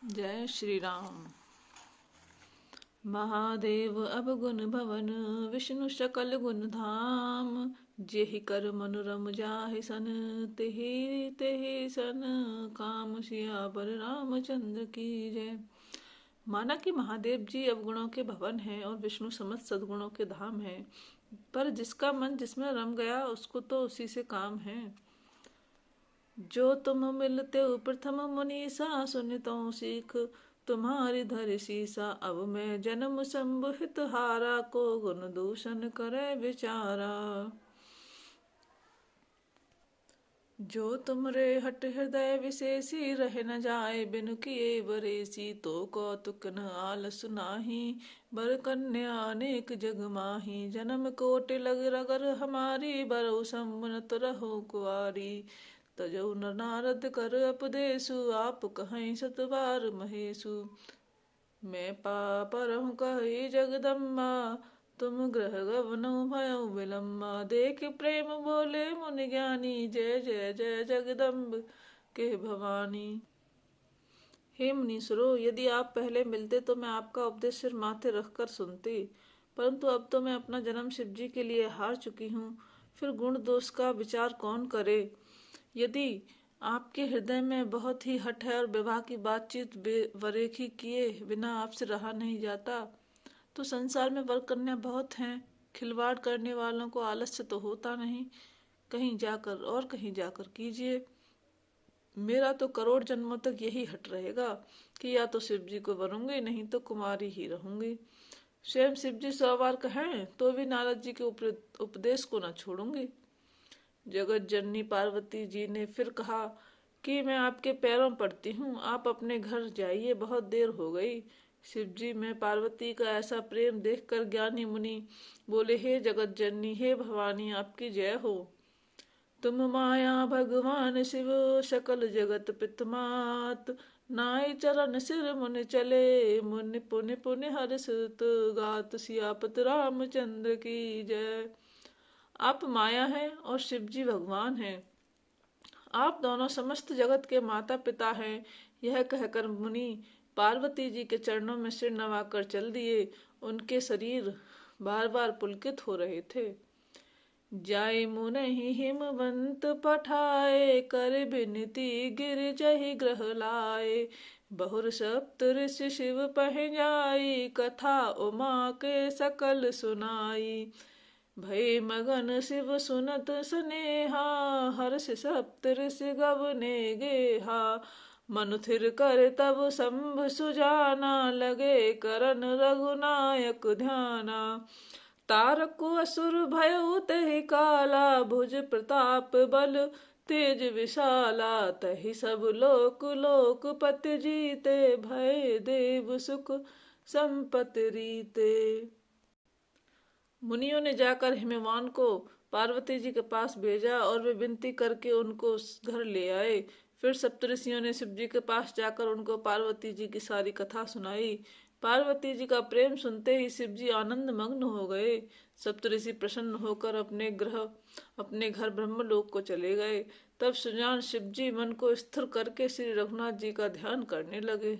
जय श्री राम। महादेव अवगुण भवन, विष्णु सकल गुण धाम। जेहि कर मनुरम जाहि सन, तेहि तेहि सन काम। सियावर रामचंद्र की जय। माना कि महादेव जी अवगुणों के भवन हैं और विष्णु समस्त सद्गुणों के धाम हैं, पर जिसका मन जिसमें रम गया उसको तो उसी से काम है। जो तुम मिलते हो प्रथम मुनीसा, सुनितो सीख तुम्हारी धरि सीसा। अब मैं जन्म संबुहित हारा, को गुण दूषण करे विचारा। जो तुमरे हट हृदय विशेषी, रह न जाए बिनु किए बरेसी। तो कौतुक न आलस नाही, बर कन्या अनेक जग माही। जन्म कोट लग रगर हमारी, बरऊ सम्मत रहो कुआरी। तजौ नर नारद कर उपदेशु, आप कहीं सत बार महेशु। मैं पापरहु कही जगदम्बा, तुम ग्रह गवनु भयो विलम्बा। देख प्रेम बोले मुनि ज्ञानी, जय जय जय जगदम्ब के भवानी। हे मुनीश्वरों, यदि आप पहले मिलते तो मैं आपका उपदेश सिर माथे रखकर सुनती, परंतु अब तो मैं अपना जन्म शिव जी के लिए हार चुकी हूँ। फिर गुण दोष का विचार कौन करे। यदि आपके हृदय में बहुत ही हठ है और विवाह की बातचीत बेवरेखी किए बिना आपसे रहा नहीं जाता, तो संसार में वर कन्या बहुत हैं। खिलवाड़ करने वालों को आलस्य तो होता नहीं। कहीं जाकर और कहीं जाकर कीजिए। मेरा तो करोड़ जन्मों तक यही हट रहेगा कि या तो शिव जी को वरूंगी, नहीं तो कुमारी ही रहूंगी। स्वयं शिव जी 100 बार कहें तो भी नारद जी के उपदेश को न छोड़ूंगी। जगत जननी पार्वती जी ने फिर कहा कि मैं आपके पैरों पड़ती हूँ, आप अपने घर जाइए, बहुत देर हो गई। शिव जी में पार्वती का ऐसा प्रेम देखकर ज्ञानी मुनि बोले, हे जगत जननी, हे भवानी, आपकी जय हो। तुम माया भगवान शिव, सकल जगत पितमात। नाई चरण सिर मुनि चले, मुनि पुनि पुनि हर्षित गात। सियापत रामचंद्र की जय। आप माया हैं और शिव जी भगवान हैं। आप दोनों समस्त जगत के माता पिता हैं। यह कहकर मुनि पार्वती जी के चरणों में सिर नवाकर चल दिए। उनके शरीर बार बार पुलकित हो रहे थे। जाय मुनहि हिमवंत पठाए, कर बिनती गिर जहि ग्रह लाए। बहुर सप्त ऋषि शिव पह जाई, कथा उमा के सकल सुनाई। भय मगन शिव सुनत स्नेहा, हर्ष सप्त ऋषि गवने गेहा। मनु थिर कर तब शंभु सुजाना, लगे करन रघुनायक ध्याना। तारक असुर भयउ तहि काला, भुज प्रताप बल तेज विशाला। तहि सब लोक लोकपति जीते, भय देव सुख संपत्ति रीते। मुनियों ने जाकर हिमवान को पार्वती जी के पास भेजा और वे विनती करके उनको उस घर ले आए। फिर सप्तऋषियों ने शिव जी के पास जाकर उनको पार्वती जी की सारी कथा सुनाई। पार्वती जी का प्रेम सुनते ही शिव जी आनंद मग्न हो गए। सप्तऋषि प्रसन्न होकर अपने घर ब्रह्मलोक को चले गए। तब सुजान शिव जी मन को स्थिर करके श्री रघुनाथ जी का ध्यान करने लगे।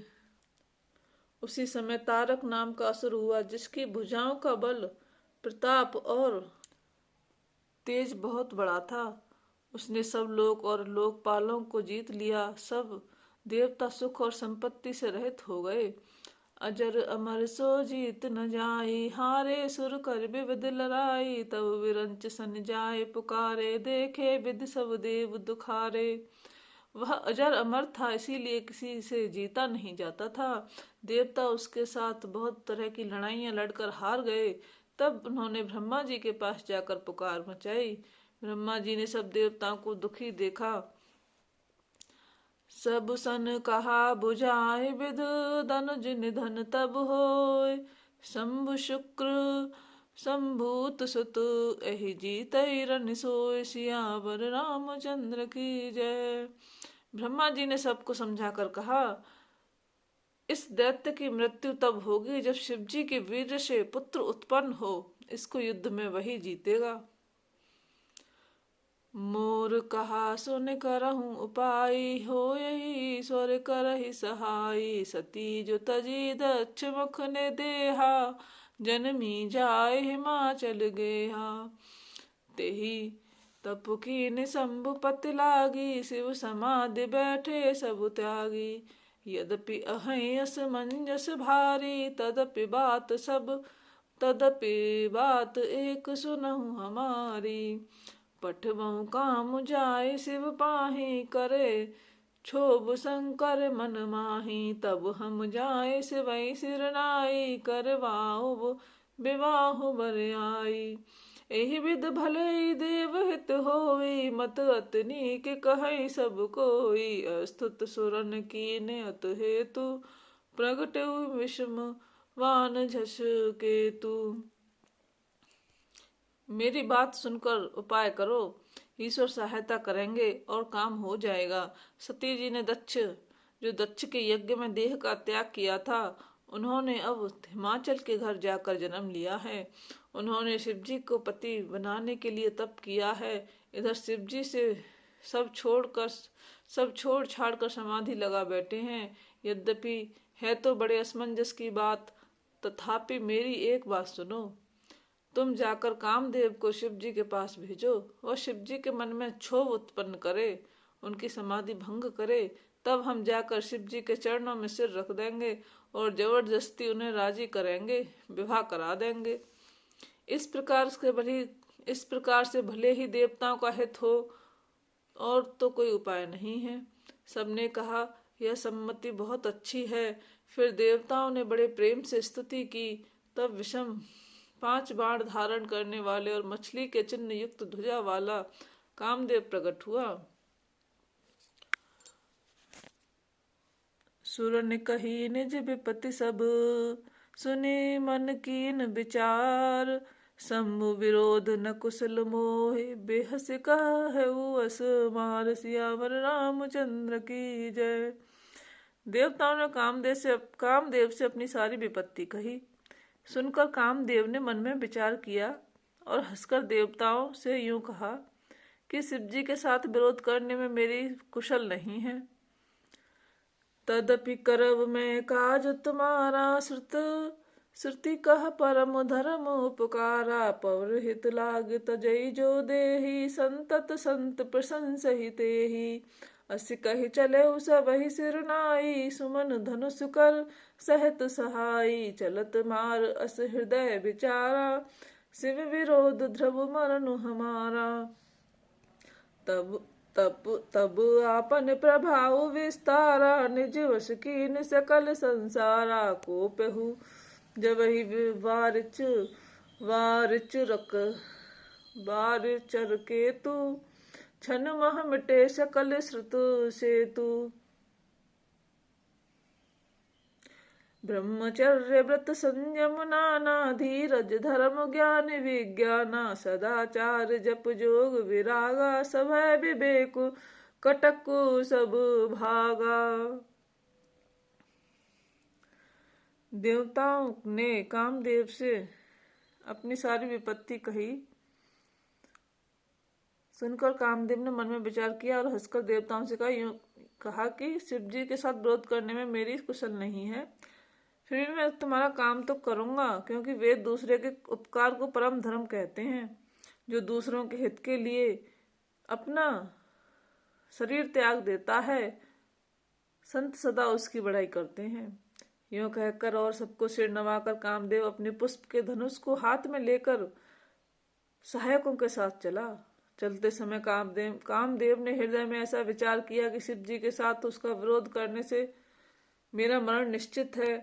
उसी समय तारक नाम का असुर हुआ, जिसकी भुजाओं का बल, प्रताप और तेज बहुत बड़ा था। उसने सब लोक और लोकपालों को जीत लिया। सब देवता सुख और संपत्ति से रहित हो गए। अजर अमर सो जीत न जाई, हारे सुर कर विविध लड़ाई। तब विरंच सन जाए पुकारे, देखे विधि सब देव दुखारे। वह अजर अमर था, इसीलिए किसी से जीता नहीं जाता था। देवता उसके साथ बहुत तरह की लड़ाइयां लड़कर हार गए। तब उन्होंने ब्रह्मा जी के पास जाकर पुकार मचाई। ब्रह्मा जी ने सब देवताओं को दुखी देखा। सब सन कहा बुझाए विध, धनुज निधन तब होय। शंभु शुक्र संभूत सुत, एहि जीतै रन सोय। सियावर रामचंद्र की जय। ब्रह्मा जी ने सबको समझाकर कहा, इस दैत्य की मृत्यु तब होगी जब शिव जी के वीर से पुत्र उत्पन्न हो। इसको युद्ध में वही जीतेगा। मोर कहा सुन करहूँ उपाय, हो यही स्वर करहि सहाय। सती जो तजी दक्ष मुख ने देहा, जनमी जाय हिमाचल गेहा। तेहि तप कीन शंभुपति लागी, शिव समाधि बैठे सब त्यागी। यद्यपि अहै असमंजस भारी, तदपि बात एक सुनहु हमारी। पठबहु काम जाय शिव पाहि, करे क्षोभ शंकर मन माहि। तब हम जाय शिवै सिर नाई, करवाओ विवाह बर आई। एहि विध भले देव हित होई, मत अतनी के कहै सब कोई। अस्तुत सुरन कीन अत हेतु, प्रगट विषम वान झस केतु। मेरी बात सुनकर उपाय करो, ईश्वर सहायता करेंगे और काम हो जाएगा। सती जी ने जो दक्ष के यज्ञ में देह का त्याग किया था, उन्होंने अब हिमाचल के घर जाकर जन्म लिया है। उन्होंने शिवजी को पति बनाने के लिए तप किया है। इधर शिवजी से सब छोड़ छाड़ कर समाधि लगा बैठे हैं। यद्यपि है तो बड़े असमंजस की बात, तथापि मेरी एक बात सुनो। तुम जाकर कामदेव को शिवजी के पास भेजो, वह शिवजी के मन में क्षोभ उत्पन्न करे, उनकी समाधि भंग करे। तब हम जाकर शिवजी के चरणों में सिर रख देंगे और जबरदस्ती उन्हें राजी करेंगे, विवाह करा देंगे। इस प्रकार से भले ही देवताओं का हित हो, और तो कोई उपाय नहीं है। सबने कहा यह सम्मति बहुत अच्छी है। फिर देवताओं ने बड़े प्रेम से स्तुति की। तब विषम 5 बाण धारण करने वाले और मछली के चिन्ह युक्त ध्वजा वाला कामदेव प्रकट हुआ। सुर ने कही निज विपत्ति सब, सुने मन कीन विचार। शंभु विरोध न कुशल मोहि, बेहस कहु अस मार। सियावर रामचंद्र की जय। देवताओं ने कामदेव से अपनी सारी विपत्ति कही। सुनकर कामदेव ने मन में विचार किया और हंसकर देवताओं से यूं कहा कि शिवजी के साथ विरोध करने में मेरी कुशल नहीं है। तदपि करब मैं काज तुम्हारा, श्रुति कह परम धर्म उपकारा। पवर हित लाग तजई जो देही, संतत संत प्रशंसहि तेहि। अस कहि चले सबहि सिर नाई, सुमन धनुष कर सहत सहाई। चलत मार अस हृदय विचारा, शिव विरोध ध्रुव मरनु हमारा। तब आपन प्रभाव विस्तारा, निज वश कीन सकल संसारा। को पेहु जब ही वार चर केतु, क्षण मह मिटे सकल श्रुतु सेतु। ब्रह्मचर्य व्रत संयम नाना, धीरज धर्म ज्ञान विज्ञाना। सदाचार जप जोग विरागा, सभय विवेक कटकु सब भागा। देवताओं ने कामदेव से अपनी सारी विपत्ति कही। सुनकर कामदेव ने मन में विचार किया और हंसकर देवताओं से कहा कि शिवजी के साथ विरोध करने में मेरी कुशल नहीं है। फिर भी मैं तुम्हारा काम तो करूंगा, क्योंकि वे दूसरे के उपकार को परम धर्म कहते हैं। जो दूसरों के हित के लिए अपना शरीर त्याग देता है, संत सदा उसकी बड़ाई करते हैं। यूं कहकर और सबको सिर नवाकर कामदेव अपने पुष्प के धनुष को हाथ में लेकर सहायकों के साथ चला। चलते समय कामदेव ने हृदय में ऐसा विचार किया कि शिव जी के साथ उसका विरोध करने से मेरा मरण निश्चित है।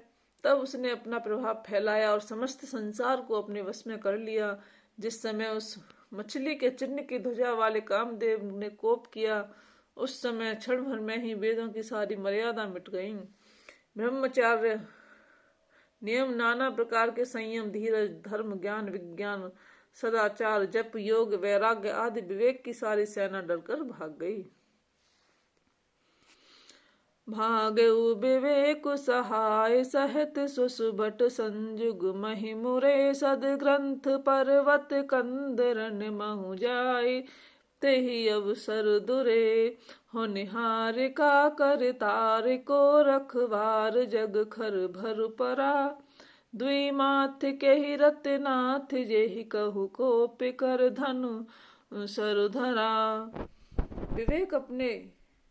तब उसने अपना प्रभाव फैलाया और समस्त संसार को अपने वश में कर लिया। जिस समय उस मछली के चिन्ह की ध्वजा वाले कामदेव ने कोप किया, उस समय क्षण भर में ही वेदों की सारी मर्यादा मिट गईं। ब्रह्मचार्य, नियम, नाना प्रकार के संयम, धीरज, धर्म, ज्ञान, विज्ञान, सदाचार, जप, योग, वैराग्य आदि विवेक की सारी सेना डरकर भाग गई। भागेउ विवेक सहाय सहित सुसुभट संजुग महिमुरे सद ग्रंथ पर्वत कंदरन महु जाय। ते ही अवसर दुरे। हो निहार का कर तार को रखवार जग खर भर परा। दुई माथ के ही रतनाथ जेहि कहु कोप कर धनु सर धरा। विवेक अपने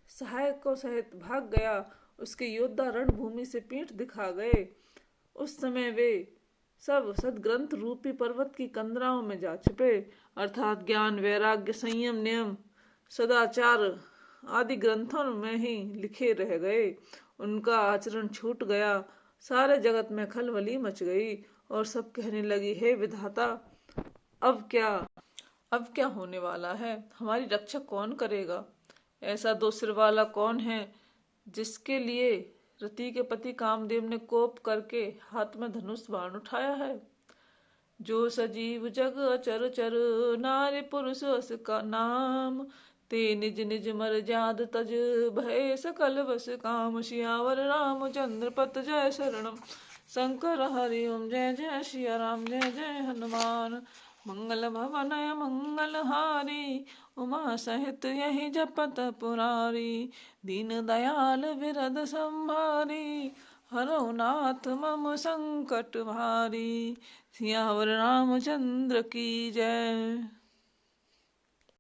सहायक को सहित भाग गया। उसके योद्धा रणभूमि से पीठ दिखा गए। उस समय वे सब सदग्रंथ रूपी पर्वत की कंदराओं में जा छिपे, अर्थात ज्ञान, वैराग्य, संयम, नियम, सदाचार आदि ग्रंथों में ही लिखे रह गए। उनका आचरण छूट गया। सारे जगत में खलबली मच गई और सब कहने लगी, हे विधाता, अब क्या होने वाला है? हमारी रक्षा कौन करेगा? ऐसा दो सिर वाला कौन है जिसके लिए रति के पति कामदेव ने कोप करके हाथ में धनुष बाण उठाया है? जो सजीव जग अचर चर नारी पुरुष अस का नाम। ते निज निज मर जाद तज भय सकल बस काम। सियावर रामचंद्र पत जय शरणम। शंकर हरि ओम जय जय सिया राम जय जय हनुमान। मंगल भवन मंगल हारी उमा सहित यही जपत पुरारी। दीन दयाल विरद संभारी हरो नाथ मम संकट भारी। सियावर रामचंद्र की जय।